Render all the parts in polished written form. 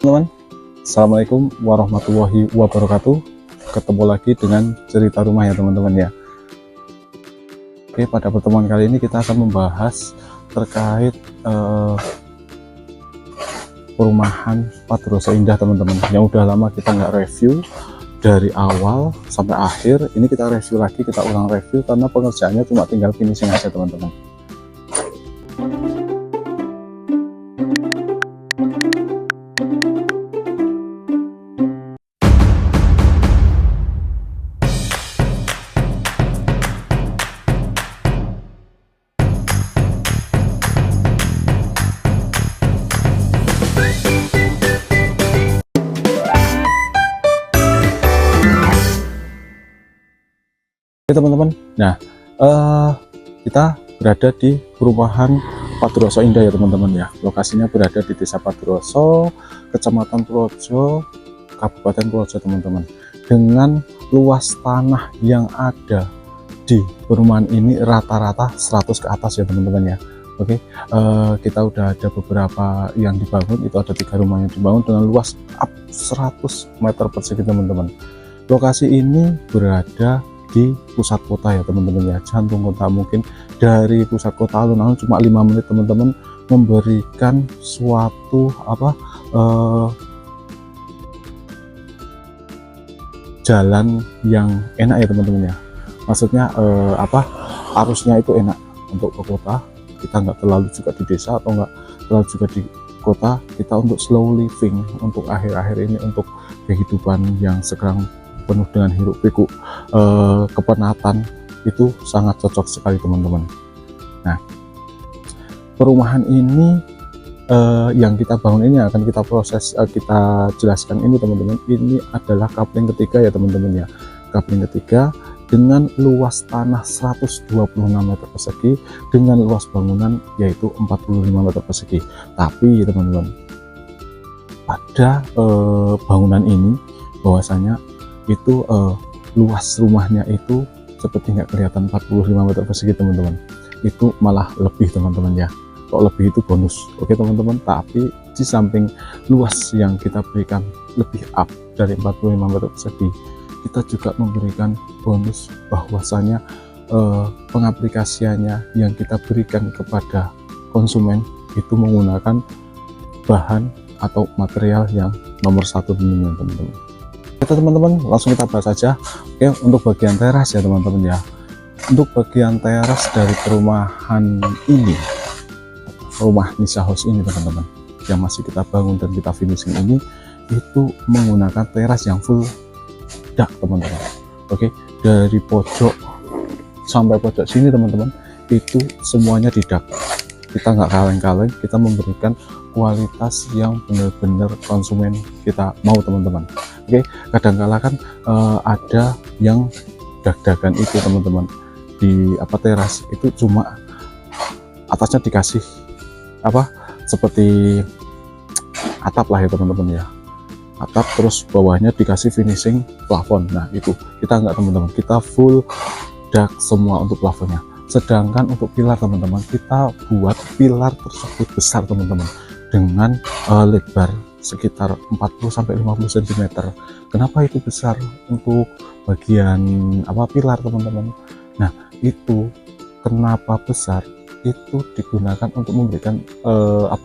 Teman-teman, assalamualaikum warahmatullahi wabarakatuh. Ketemu lagi dengan cerita rumah ya teman-teman ya. Oke, pada pertemuan kali ini kita akan membahas terkait perumahan Padroso Indah teman-teman, yang udah lama kita nggak review dari awal sampai akhir. Ini kita review lagi, kita ulang review karena pengerjaannya cuma tinggal finishing aja teman-teman. Oke teman-teman, nah kita berada di perumahan Padroso Indah ya teman-teman ya. Lokasinya berada di Desa Padroso, Kecamatan Projo, Kabupaten Projo teman-teman. Dengan luas tanah yang ada di perumahan ini rata-rata 100 ke atas ya teman-teman ya. Oke, kita udah ada beberapa yang dibangun, itu ada 3 rumah yang dibangun dengan luas 100 meter persegi teman-teman. Lokasi ini berada di pusat kota ya teman-teman ya, jantung kota. Mungkin dari pusat kota alun-alun cuma 5 menit teman-teman, memberikan suatu jalan yang enak ya teman-teman ya. Maksudnya arusnya itu enak untuk ke kota. Kita nggak terlalu juga di desa atau nggak terlalu juga di kota. Kita untuk slow living untuk akhir-akhir ini, untuk kehidupan yang sekarang penuh dengan hiruk pikuk kepenatan, itu sangat cocok sekali teman-teman. Nah, perumahan ini yang kita bangun ini akan kita proses, kita jelaskan ini teman-teman. Ini adalah kapling ketiga ya teman-teman ya, kapling ketiga dengan luas tanah 126 meter persegi dengan luas bangunan yaitu 45 meter persegi. Tapi teman-teman, pada bangunan ini bahwasanya itu luas rumahnya itu seperti nggak kelihatan 45 meter persegi teman-teman, itu malah lebih teman-teman ya. Kok lebih itu bonus, oke teman-teman. Tapi di samping luas yang kita berikan lebih up dari 45 meter persegi, kita juga memberikan bonus bahwasanya pengaplikasiannya yang kita berikan kepada konsumen itu menggunakan bahan atau material yang nomor 1 teman-teman. Oke teman-teman, langsung kita bahas saja. Oke, untuk bagian teras ya teman-teman ya. Untuk bagian teras dari perumahan ini, rumah Nisa House ini teman-teman, yang masih kita bangun dan kita finishing ini, itu menggunakan teras yang full dak teman-teman. Oke, dari pojok sampai pojok sini teman-teman, itu semuanya di dak. Kita nggak kaleng-kaleng, kita memberikan kualitas yang benar-benar konsumen kita mau teman-teman. Oke, kadang-kala kan ada yang dak-dakan itu teman-teman, di teras itu cuma atasnya dikasih seperti atap lah ya teman-teman ya, atap, terus bawahnya dikasih finishing plafon. Nah itu kita nggak teman-teman, kita full dak semua untuk plafonnya. Sedangkan untuk pilar teman-teman, kita buat pilar tersebut besar teman-teman, dengan lebar sekitar 40-50 cm. Kenapa itu besar untuk bagian pilar teman-teman? Nah itu kenapa besar, itu digunakan untuk memberikan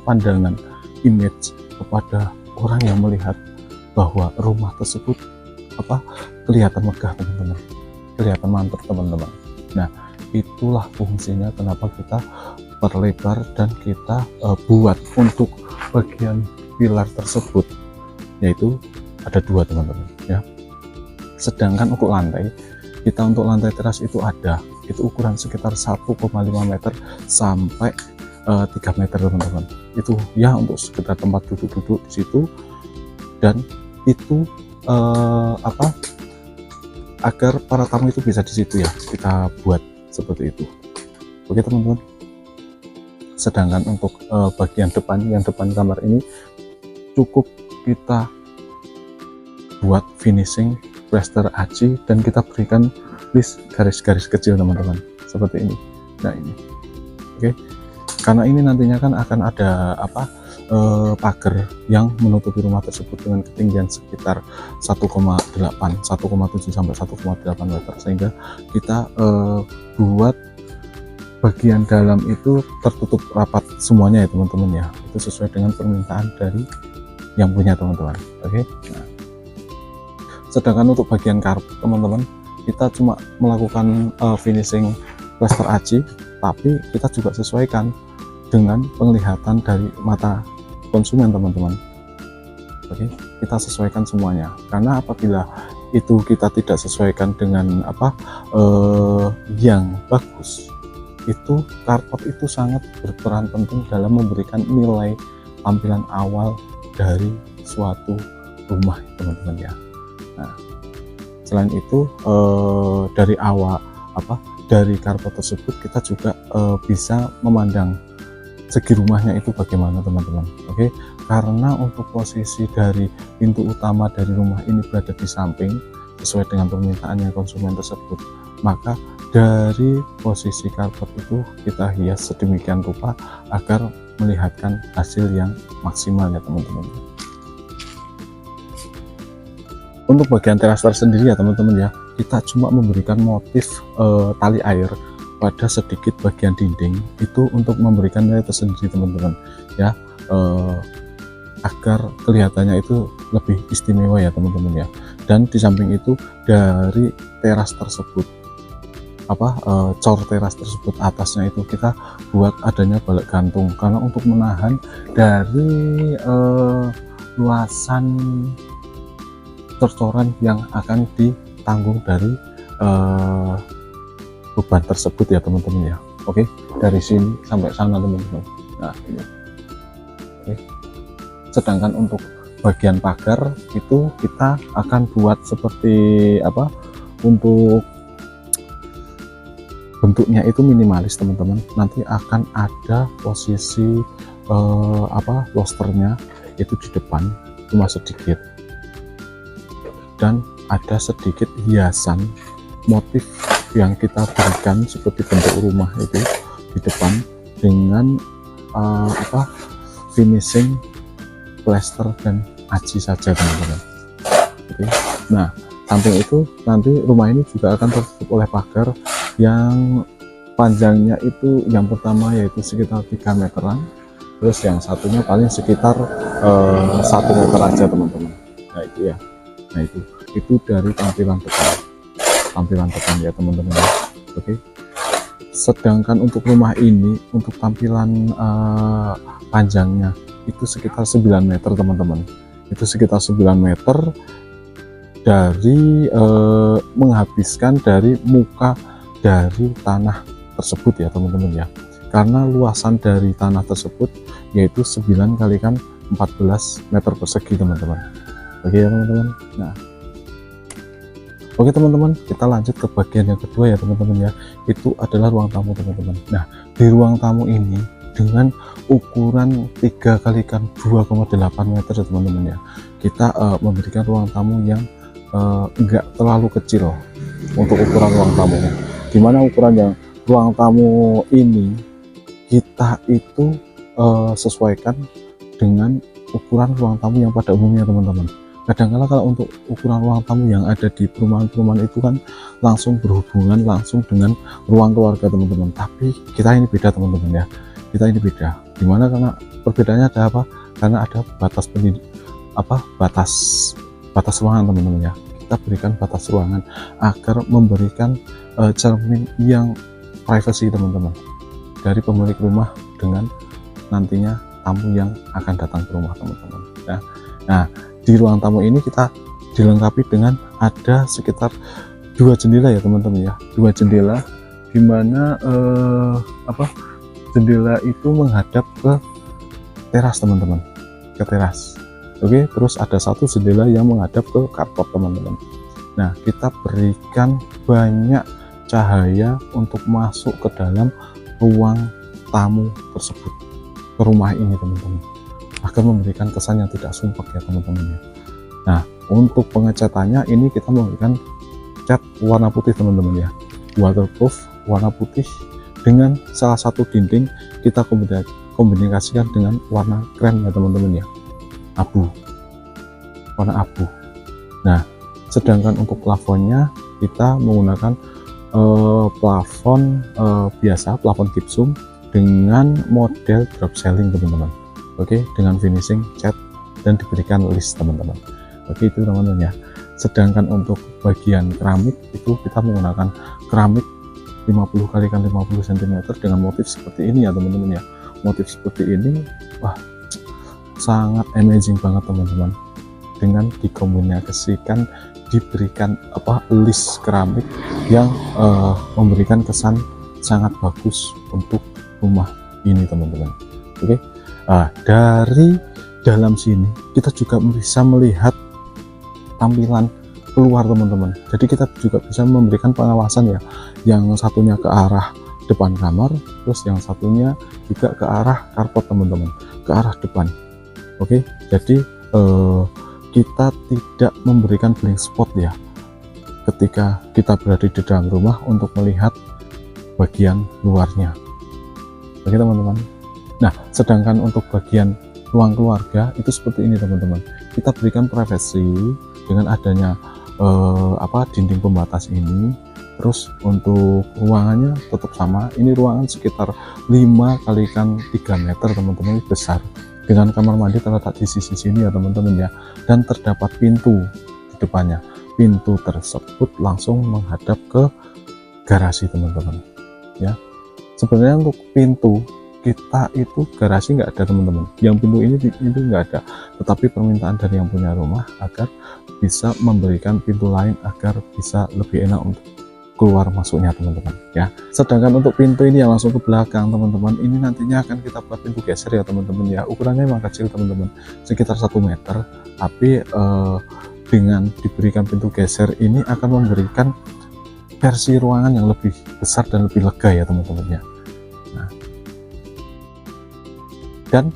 pandangan image kepada orang yang melihat bahwa rumah tersebut kelihatan megah teman-teman, kelihatan mantap teman-teman. Nah itulah fungsinya kenapa kita perlebar dan kita buat untuk bagian pilar tersebut, yaitu ada 2 teman-teman ya. Sedangkan untuk lantai, kita untuk lantai teras itu ukuran sekitar 1,5 meter sampai 3 meter teman-teman. Itu ya untuk sekitar tempat duduk-duduk di situ, dan itu agar para tamu itu bisa di situ ya, kita buat seperti itu. Oke teman-teman. Sedangkan untuk bagian depan, yang depan kamar ini cukup kita buat finishing plaster aci, dan kita berikan list garis-garis kecil teman-teman seperti ini. Nah ini oke, karena ini nantinya kan akan ada pagar yang menutupi rumah tersebut dengan ketinggian sekitar 1,8, 1,7 sampai 1,8 meter, sehingga kita buat bagian dalam itu tertutup rapat semuanya ya teman-teman ya. Itu sesuai dengan permintaan dari yang punya teman-teman. Oke. Nah, sedangkan untuk bagian karpet teman-teman, kita cuma melakukan finishing plaster aci, tapi kita juga sesuaikan dengan penglihatan dari mata konsumen teman-teman. Oke, kita sesuaikan semuanya, karena apabila itu kita tidak sesuaikan dengan yang bagus, itu karpet itu sangat berperan penting dalam memberikan nilai tampilan awal dari suatu rumah teman-teman ya. Nah, selain itu dari awal dari karpet tersebut kita juga bisa memandang segi rumahnya itu bagaimana teman-teman. Oke, karena untuk posisi dari pintu utama dari rumah ini berada di samping sesuai dengan permintaannya konsumen tersebut, maka dari posisi karpet itu kita hias sedemikian rupa agar melihatkan hasil yang maksimal ya teman-teman. Untuk bagian teras tersendiri ya teman-teman ya, kita cuma memberikan motif tali air pada sedikit bagian dinding itu untuk memberikan nilai tersendiri teman-teman ya, agar kelihatannya itu lebih istimewa ya teman-teman ya. Dan di samping itu dari teras tersebut cor teras tersebut atasnya itu kita buat adanya balak gantung, karena untuk menahan dari luasan cor-coran yang akan ditanggung dari beban tersebut ya teman-teman ya. Oke, dari sini sampai sana teman-teman. Nah ini. Oke. Sedangkan untuk bagian pagar itu kita akan buat seperti untuk bentuknya itu minimalis teman-teman. Nanti akan ada posisi losternya itu di depan cuma sedikit, dan ada sedikit hiasan motif yang kita berikan seperti bentuk rumah itu di depan dengan finishing plaster dan aci saja teman-teman. Oke. Nah, samping itu nanti rumah ini juga akan tertutup oleh pagar yang panjangnya itu yang pertama yaitu sekitar 3 meteran, terus yang satunya paling sekitar 1 meter aja teman-teman. Nah itu ya, nah itu dari tampilan depan ya teman-teman. Oke. Sedangkan untuk rumah ini untuk tampilan panjangnya itu sekitar 9 meter teman-teman. Itu sekitar 9 meter dari menghabiskan dari muka dari tanah tersebut ya teman-teman ya, karena luasan dari tanah tersebut yaitu 9 kali kan 14 meter persegi teman-teman. Oke ya teman-teman. Nah oke teman-teman, kita lanjut ke bagian yang kedua ya teman-teman ya, itu adalah ruang tamu teman-teman. Nah di ruang tamu ini dengan ukuran 3 kali kan 2,8 meter ya teman-teman ya, kita memberikan ruang tamu yang enggak terlalu kecil untuk ukuran ruang tamunya, dimana ukuran yang ruang tamu ini kita itu sesuaikan dengan ukuran ruang tamu yang pada umumnya teman-teman. Kadang-kala kalau untuk ukuran ruang tamu yang ada di perumahan-perumahan itu kan langsung berhubungan langsung dengan ruang keluarga teman-teman, tapi kita ini beda teman-teman ya, kita ini beda. Dimana karena perbedaannya ada apa? Karena ada batas batas ruangan teman-teman ya. Kita berikan batas ruangan agar memberikan cermin yang privacy teman-teman dari pemilik rumah dengan nantinya tamu yang akan datang ke rumah teman-teman ya. Nah di ruang tamu ini kita dilengkapi dengan ada sekitar 2 jendela ya teman-teman ya, 2 jendela dimana jendela itu menghadap ke teras teman-teman, ke teras. Oke, terus ada 1 jendela yang menghadap ke carport teman-teman. Nah kita berikan banyak cahaya untuk masuk ke dalam ruang tamu tersebut, ke rumah ini teman-teman, agar memberikan kesan yang tidak sumpek ya teman-teman ya. Nah untuk pengecatannya ini kita memberikan cat warna putih teman-teman ya, waterproof warna putih, dengan salah satu dinding kita kombinasikan dengan warna krem ya teman-teman ya, abu, warna abu. Nah sedangkan untuk plafonnya kita menggunakan plafon biasa, plafon gypsum dengan model drop ceiling teman-teman. Oke, dengan finishing cat dan diberikan list teman-teman. Oke, itu teman-teman ya. Sedangkan untuk bagian keramik itu kita menggunakan keramik 50 x 50 cm dengan motif seperti ini ya teman-teman ya. Motif seperti ini, wah sangat amazing banget teman-teman, dengan dikombinasikan diberikan list keramik yang memberikan kesan sangat bagus untuk rumah ini teman-teman. Oke, dari dalam sini kita juga bisa melihat tampilan keluar teman-teman. Jadi kita juga bisa memberikan pengawasan ya, yang satunya ke arah depan kamar, terus yang satunya juga ke arah karpet teman-teman, ke arah depan. Oke, jadi kita tidak memberikan blank spot ya ketika kita berada di dalam rumah untuk melihat bagian luarnya. Oke teman-teman. Nah sedangkan untuk bagian ruang keluarga itu seperti ini teman-teman, kita berikan privasi dengan adanya dinding pembatas ini. Terus untuk ruangannya tetap sama, ini ruangan sekitar 5 kali 3 meter teman-teman, besar, dengan kamar mandi terletak di sisi sini ya teman-teman ya, dan terdapat pintu di depannya. Pintu tersebut langsung menghadap ke garasi teman-teman ya. Sebenarnya untuk pintu kita itu garasi nggak ada teman-teman, yang pintu ini itu nggak ada, tetapi permintaan dari yang punya rumah agar bisa memberikan pintu lain agar bisa lebih enak untuk keluar masuknya teman-teman ya. Sedangkan untuk pintu ini yang langsung ke belakang teman-teman, ini nantinya akan kita buat pintu geser ya teman-teman ya. Ukurannya memang kecil teman-teman, sekitar 1 meter, tapi dengan diberikan pintu geser ini akan memberikan versi ruangan yang lebih besar dan lebih lega ya teman-teman ya. Nah, dan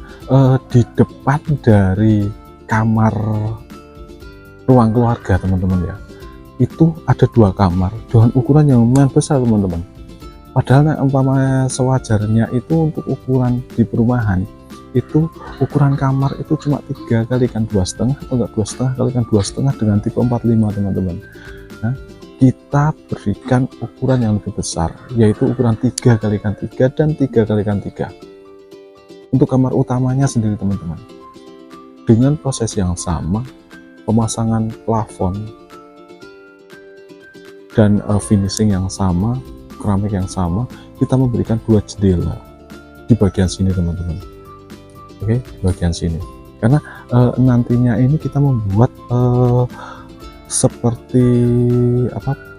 di depan dari kamar ruang keluarga teman-teman ya, itu ada 2 kamar dengan ukuran yang lumayan besar teman-teman. Padahal umpamanya sewajarnya itu untuk ukuran di perumahan itu ukuran kamar itu cuma 3 kali kan 2,5 atau enggak 2,5 kali kan 2,5 dengan tipe 45 teman-teman. Nah kita berikan ukuran yang lebih besar, yaitu ukuran 3 kali 3 dan 3 kali 3 untuk kamar utamanya sendiri teman-teman, dengan proses yang sama, pemasangan plafon dan finishing yang sama, keramik yang sama. Kita memberikan 2 jendela di bagian sini teman-teman. Oke, bagian sini, karena nantinya ini kita membuat seperti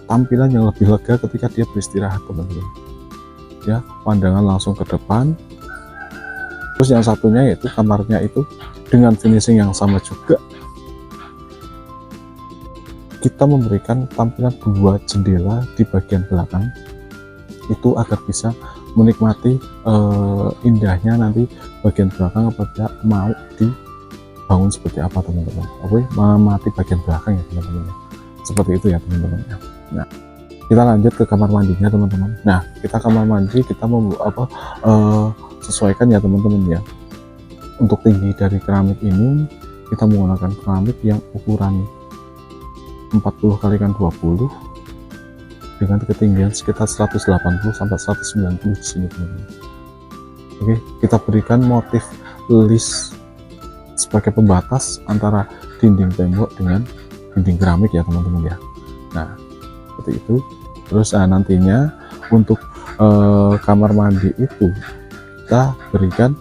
tampilan yang lebih lega ketika dia beristirahat teman-teman ya. Pandangan langsung ke depan. Terus yang satunya yaitu kamarnya itu dengan finishing yang sama juga, kita memberikan tampilan 2 jendela di bagian belakang itu agar bisa menikmati indahnya nanti bagian belakang apabila mau dibangun seperti apa teman-teman. Oke, mengamati bagian belakang ya teman-teman ya. Seperti itu ya teman-teman ya. Nah kita lanjut ke kamar mandinya teman-teman. Nah kita kamar mandi kita mau sesuaikan ya teman-teman ya. Untuk tinggi dari keramik ini kita menggunakan keramik yang ukuran 40 kali 20 dengan ketinggian sekitar 180 sampai 190 di sini teman-teman. Oke, kita berikan motif list sebagai pembatas antara dinding tembok dengan dinding keramik ya teman-teman ya. Nah seperti itu. Terus nantinya untuk kamar mandi itu kita berikan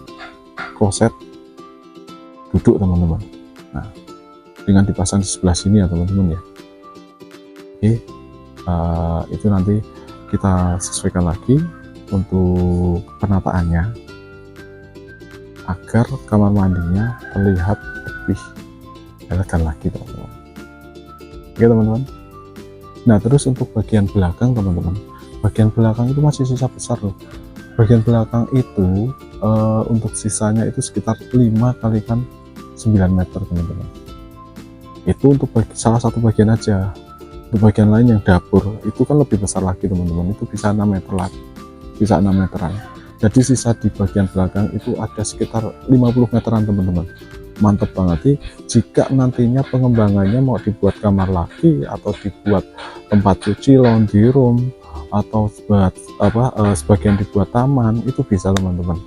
kloset duduk teman-teman. Nah dengan dipasang di sebelah sini ya teman-teman ya. Oke, itu nanti kita sesuaikan lagi untuk penataannya agar kamar mandinya terlihat lebih elegan lagi teman-teman. Oke teman-teman. Nah terus untuk bagian belakang teman-teman, bagian belakang itu masih sisa besar loh. Bagian belakang itu untuk sisanya itu sekitar 5 kali 9 meter teman-teman. Itu untuk salah satu bagian aja. Untuk bagian lain yang dapur itu kan lebih besar lagi teman-teman, itu bisa 6 meter lagi, bisa 6 meteran. Jadi sisa di bagian belakang itu ada sekitar 50 meteran teman-teman. Mantap banget sih. Jika nantinya pengembangannya mau dibuat kamar lagi atau dibuat tempat cuci, laundry room, atau buat sebagian dibuat taman, itu bisa teman-teman.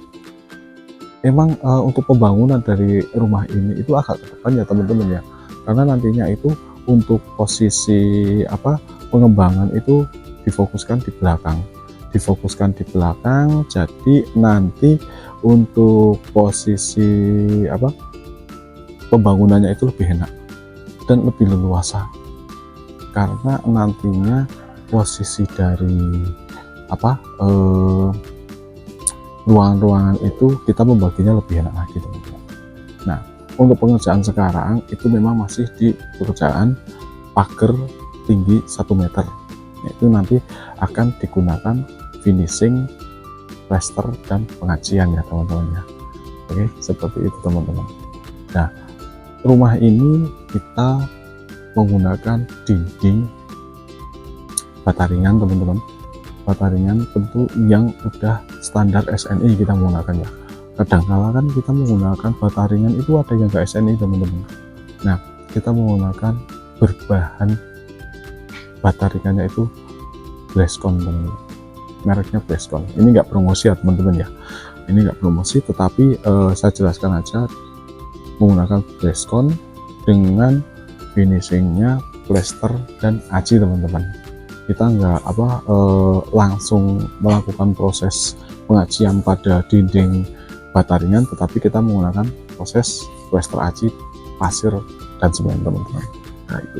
Emang untuk pembangunan dari rumah ini itu agak ke depan ya teman-teman ya, karena nantinya itu untuk posisi pengembangan itu difokuskan di belakang, jadi nanti untuk posisi pembangunannya itu lebih enak dan lebih leluasa, karena nantinya posisi dari ruangan-ruangan itu kita membaginya lebih enak lagi teman-teman. Nah, untuk pengerjaan sekarang itu memang masih di pekerjaan pagar tinggi 1 meter, itu nanti akan digunakan finishing, plaster, dan pengacian ya teman-teman ya. Oke, seperti itu teman-teman. Nah, rumah ini kita menggunakan dinding bata ringan teman-teman. Bata ringan tentu yang udah standar SNI kita menggunakan ya. Kadang-kala kan kita menggunakan bata ringan itu ada yang enggak SNI teman-teman. Nah, kita menggunakan berbahan bata ringannya itu Bleskon teman-teman. Mereknya Bleskon. Ini enggak promosi ya teman-teman ya. Ini enggak promosi, tetapi saya jelaskan aja, menggunakan Bleskon dengan finishingnya plaster dan aci teman-teman. Kita nggak langsung melakukan proses pengacian pada dinding bata ringan, tetapi kita menggunakan proses plaster aci, pasir, dan semen teman-teman. Nah itu,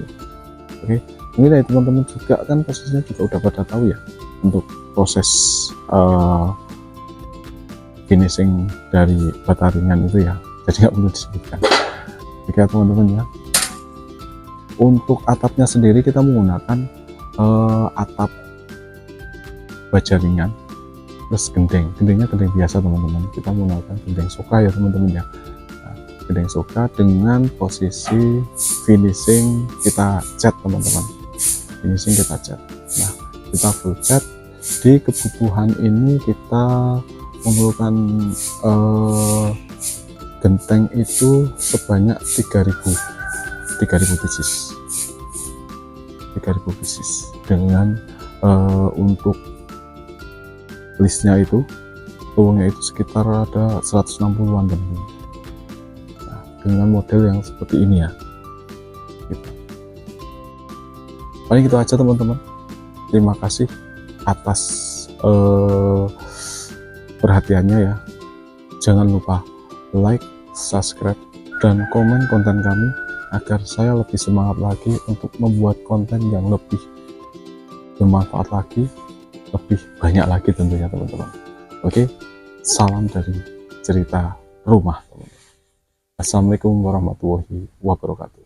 oke. Mungkin dari teman-teman juga kan posisinya juga udah pada tahu ya untuk proses finishing dari bata ringan itu ya, jadi nggak perlu disebutkan. Oke teman-teman ya. Untuk atapnya sendiri kita menggunakan atap baja ringan plus gendengnya gendeng biasa teman-teman. Kita menggunakan gendeng soka ya teman-teman ya. Nah, gendeng soka dengan posisi finishing kita cat teman-teman, finishing kita cat. Nah, kita full cat. Di kebutuhan ini kita memerlukan genteng itu sebanyak 3000 pieces. 3000 pieces dengan untuk listnya itu uangnya itu sekitar ada 160-an teman-teman. Nah, dengan model yang seperti ini ya gitu. Paling gitu aja teman-teman. Terima kasih atas perhatiannya ya. Jangan lupa like, subscribe, dan komen konten kami agar saya lebih semangat lagi untuk membuat konten yang lebih bermanfaat lagi, lebih banyak lagi tentunya teman-teman. Oke, salam dari cerita rumah teman-teman. Assalamualaikum warahmatullahi wabarakatuh.